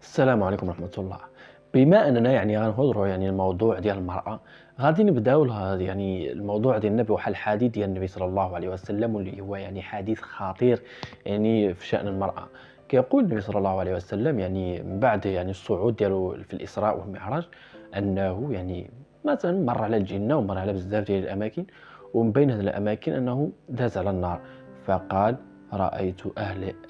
السلام عليكم ورحمة الله. بما أننا غنهضروا الموضوع ديال المرأة، غادي نبداو الموضوع ديالنا بواحد الحديث ديال النبي صلى الله عليه وسلم، واللي هو حديث خطير في شأن المرأة. كيقول النبي صلى الله عليه وسلم من بعد الصعود ديالو في الإسراء والمعراج، أنه مثلا مر على الجنة ومر على بزاف ديال الأماكن، ومن بين هذه الأماكن أنه داز على النار، فقال: رأيت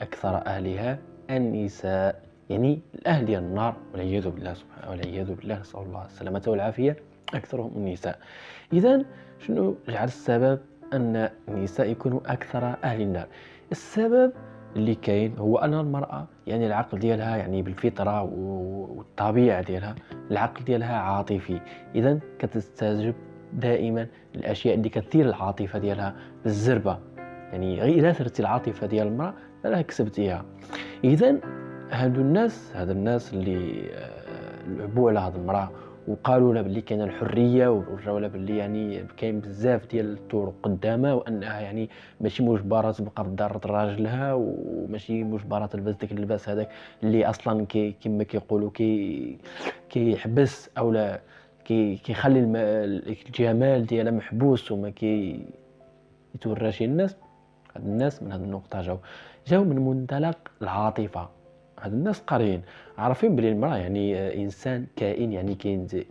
أكثر أهلها النساء. الأهل ديال النار والعياذ بالله سبحانه والعياذ بالله، نسأل الله السلامة والعافية، أكثرهم النساء. إذا شنو جعل السبب أن النساء يكونوا أكثر أهل النار؟ السبب اللي كاين هو أن المرأة العقل ديالها بالفطرة والطبيعة ديالها، العقل ديالها عاطفي، إذا كتستجب دائما الأشياء اللي كثير العاطفة ديالها بالزربة. غير إذا ثرتي العاطفة ديال المرأة فلا كسبتيها. إذا هادو الناس اللي لعبوا على هاد المرأة وقالوا لها باللي كاينه الحريه، وراو لها باللي كاين بزاف ديال الطرق قدامها، وانها ماشي مجبره تبقى في دار راجلها، وماشي مجبره تلبس داك اللباس هذاك اللي اصلا كما كيقولوا كيحبس او لا كيخلي الجمال ديالها محبوس وما يتوراش الناس. هاد الناس من هاد النقطه جاو من منطلق العاطفه. هاد الناس قاريين عارفين بلي المرأة إنسان كائن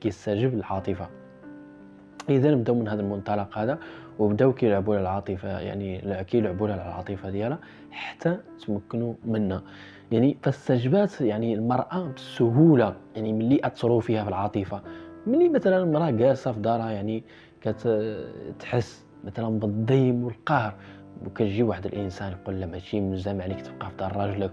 كيستجيب للعاطفة. إذا بداو من هذا المنطلق هذا، وبداو كيلعبوا على العاطفة، كيلعبوا على العاطفة ديالها حتى تمكنوا منها. فاستجابت المرأة بسهولة ملي أثروا فيها في العاطفة. ملي مثلا المرأة جالسة في دارها كتحس مثلا بالضيم والقهر، وكتجي واحد الانسان يقول لها ماشي ملزم عليك تبقى في دار راجلك،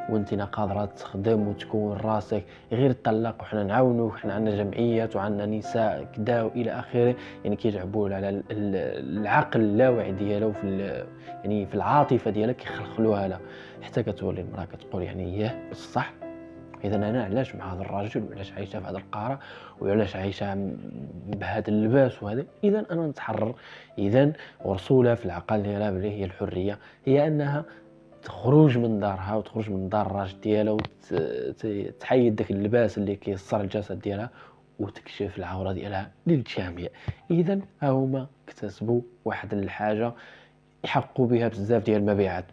وانت قادره تخدم وتكون راسك، غير طلق وحنا نعاونوك، حنا عندنا جمعيات وعندنا نساء كدا والى اخره. كيلعبوا على العقل اللاواعي ديالها، وفي في العاطفه ديالها كيخلخلوها لها، حتى كتولي المراه كتقول ياه بصح. اذا انا علاش مع هذا الراجل، وعلاش عايشه في هذا القاره، وعلاش عايشه بهذا اللباس وهذا؟ اذا انا نتحرر. اذا ورسولها في العقل ديالها بلي هي الحريه، هي انها تخرج من دارها وتخرج من دار الراجل ديالها، وتحيد داك اللباس اللي كيصر الجسد ديالها، وتكشف العوره ديالها للجميع. اذا ها هما اكتسبوا واحد الحاجه يحققوا بها بزاف ديال المبيعات.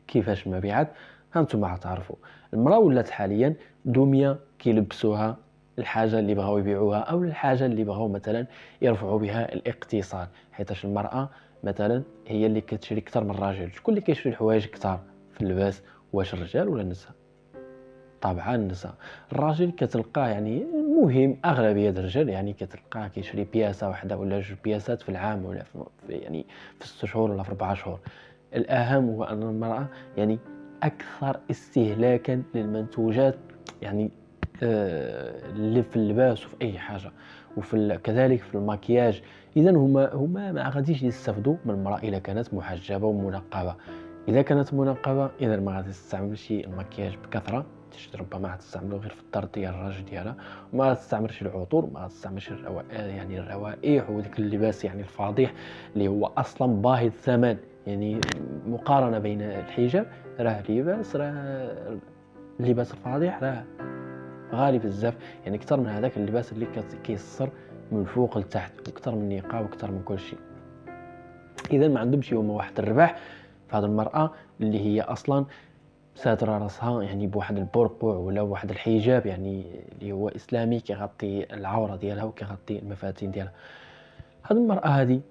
كيفاش المبيعات؟ هانتوما غتعرفوا. المراه ولات حاليا دميه كيلبسوها الحاجه اللي بغاو يبيعوها، او الحاجه اللي بغاو مثلا يرفعوا بها الاقتصاد. حيتاش المراه مثلا هي اللي كتشري اكثر من الراجل. شكون اللي كيشري الحوايج اكثر في اللباس؟ واش الرجال ولا النساء؟ طبعا النساء. الراجل كتلقاه مهم اغلبيه الرجال كتلقاه كيشري بياسه واحده ولا جوج بياسات في العام، ولا في 6 شهور ولا في 4 شهور. الاهم هو ان المراه اكثر استهلاكا للمنتوجات، اللي في اللباس وفي اي حاجه، كذلك في المكياج. اذا هما ما غاديش يستافدوا من المراه اذا كانت محجبه ومنقبه. اذا كانت منقبه اذا ما غادي تستعملش المكياج بكثره، ربما غتستعملو غير في الدار ديال الراجل ديالها، وما غتستعملش العطور، ما غتستعملش الروائح وديك اللباس الفاضح اللي هو اصلا باهظ الثمن. مقارنه بين الحجاب، راه اللباس الفاضح راه غالي بزاف، اكثر من هذاك اللباس اللي كيصر من فوق لتحت، واكثر من النقاب واكثر من كل شيء. اذا ما عندهمش هما واحد الربح في هذه المراه اللي هي اصلا ساتره راسها بواحد البرقع ولا واحد الحجاب اللي هو اسلامي كيغطي العوره ديالها وكيغطي المفاتن ديالها. هذه المراه هذه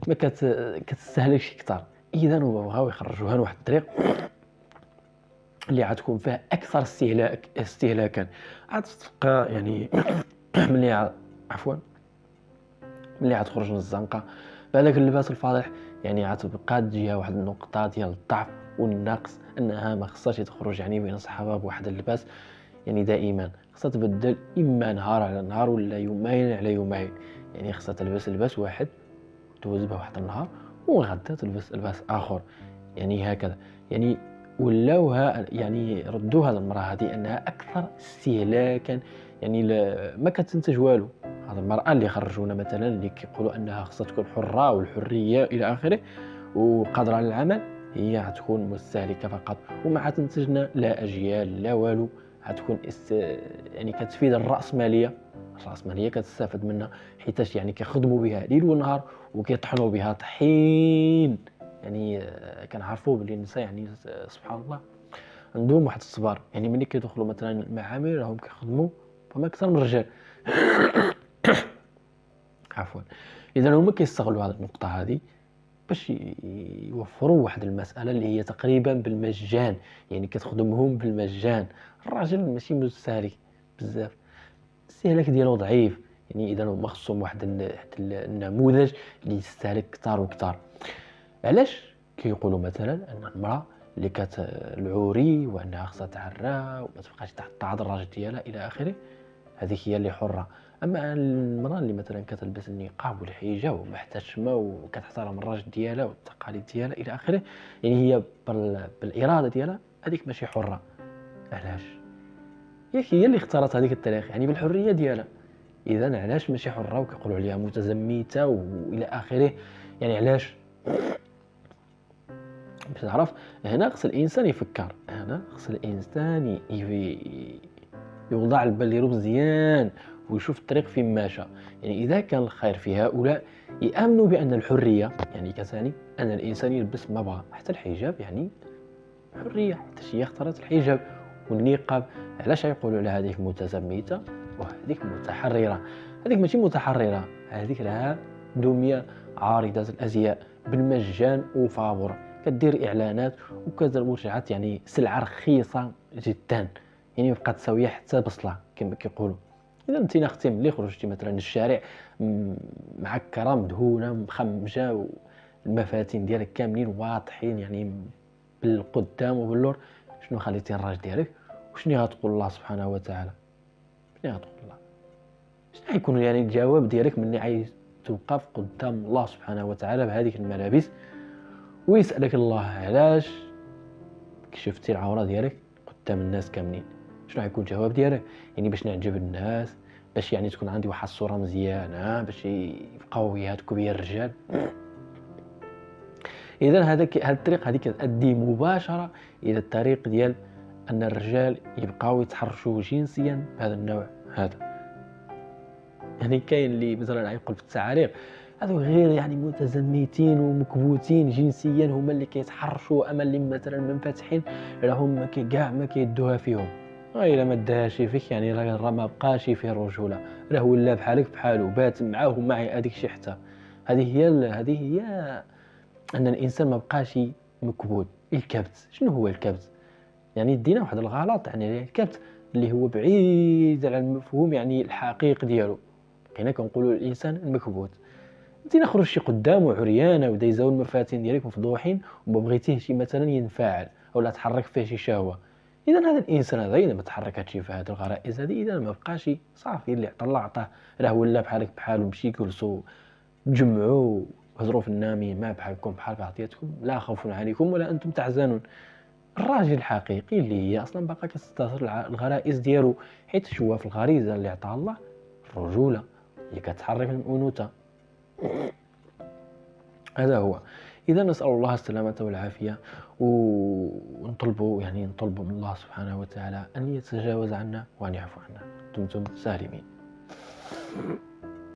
ما كتستهلكش كثر. اذا هو بغاو يخرجوها لواحد الطريق اللي غتكون فيها اكثر استهلاكا. غتبقى ملي ملي غتخرج من الزنقه بهذاك اللباس الفاضح، غتبقى تجيها واحد النقطه ديال الضعف والنقص، انها ما خصهاش تخرج بين صحابها بواحد اللباس. دائما خصها تبدل، اما نهار على نهار ولا يومين على يومين. خصها تلبس لباس واحد دوز به واحد النهار، وغدا تلبس لباس اخر. هكذا ولاوها ردوا هذه المراه هذه انها اكثر استهلاكا، ما كتنتج والو. هذه المراه اللي خرجونا مثلا اللي كيقولوا انها خصها تكون حره والحريه الى اخره وقادره على العمل، هي غتكون مستهلكة فقط، وما غتنتجنا لا أجيال لا والو. غتكون يعني كتفيد الرأسمالية كتستافد منها، حيتاش يعني كيخدموا بها ليل ونهار وكيطحنوا بها طحين. يعني كنعرفوا بلي النساء يعني سبحان الله عندهم واحد الصبر، يعني ملي كيدخلوا مثلا المعامل راهم كيخدموا فما اكثر من الرجال. عفوا. اذا هما كيستغلوا هذه النقطه هذه باش يوفروا واحد المساله اللي هي تقريبا بالمجان، يعني كتخدمهم بالمجان. الراجل ماشي مستهلك بزاف، الاستهلاك ديالو ضعيف، يعني اذا هما خصهم واحد النموذج اللي يستهلك كثار وكثار. علاش كيقولوا مثلا ان المراه اللي العوري وانها خصها تعرى وما تبقاش تحت الراجل ديالها الى اخره، هذيك هي اللي حره. اما المراه اللي مثلا كتلبس النقاب والحجاب ومحتشمه وكتحترم الراجل ديالها والتقاليد ديالها الى اخره، يعني هي بالاراده ديالها هذيك ماشي حره. علاش؟ هي اللي اختارت هذيك الطريق، يعني بالحريه ديالها. اذا علاش ماشي حره وكيقولوا عليها متزمته والى اخره؟ يعني علاش؟ باش تعرف هنا خص الانسان يفكر، هنا خص الانسان يوضع البال ديالو مزيان ويشوف الطريق فين ماشى. يعني اذا كان الخير في هؤلاء يامنوا بان الحريه يعني كتعني ان الانسان يلبس ما بغى، حتى الحجاب يعني حريه، حتى هي اختارت الحجاب والنقاب. علاش يقولوا على هذيك متزمته وهذيك متحرره؟ هذيك ماشي متحرره، هذيك لها دميه عارضه الازياء بالمجان وفابور، كدير اعلانات وكتوجعت يعني سلعه رخيصه جدا، يعني مبقى تساويه حتى بصله كما كيقولوا. اذا انت اختي ملي خرجتي مثلا للشارع معكره مدهونه مخمجه والمفاتن ديالك كاملين واضحين يعني بالقدام وباللور، شنو خليتي الراجل ديالك وشنو غتقول الله سبحانه وتعالى؟ شنو غتقول الله؟ شنو غيكون يعني الجواب ديالك ملي عايز توقف قدام الله سبحانه وتعالى بهذيك الملابس ويسألك الله علاش كشفتي العورة ديالك قدام الناس كاملين؟ شنو غيكون الجواب ديالك؟ يعني باش نعجب الناس، باش يعني تكون عندي واحد الصورة مزيانة باش يبقاو يهاتكوا بيا الرجال؟ اذا هذا الطريق هذه كتؤدي مباشرة الى الطريق ديال ان الرجال يبقاو يتحرشوا جنسيا بهذا النوع هذا. يعني كاين اللي مثلا يقول في التعاليق هذو غير يعني متزمتين ومكبوتين جنسيا هما اللي كيتحرشوا، اما اللي مثلا منفتحين راهم كاع ما كيدوها فيهم. الا ما داهاش فيك يعني راه ما بقاش فيه الرجوله، راه ولا بحالك بحالو بات معاه ومعي هذيك شي حتى. هذه هي ان الانسان ما بقاش مكبوت. الكبت شنو هو الكبت؟ يعني دينا واحد الغلط، يعني الكبت اللي هو بعيد على المفهوم يعني الحقيقي ديالو. بقينا كنقولوا الانسان المكبوت. انت خرجتي قدامه عريانه ودايزاو المفاتن ديالك مفضوحين وما بغيتيهش مثلا ينفعل ولا تحرك فيه شي شهوه، اذا هذا الانسان هذا اذا ما تحركتش في هذه الغرائز هذه اذا ما بقاش صافي اللي عطى الله عطاه، راه ولا بحالك بحالو. مشي جلسوا تجمعوا هضروا في النامي ما بحالكم بحال بعضياتكم، لا خوف عليكم ولا انتم تحزنون. الراجل الحقيقي اللي هي اصلا باقا كتستثمر الغرائز ديالو، حيت هو في الغريزه اللي عطاها الله الرجوله اللي كتحرك الانوثه. هذا هو. اذا نسال الله السلامه والعافيه ونطلبوا من الله سبحانه وتعالى ان يتجاوز عنا وان يعفو عنا. دمتم سالمين.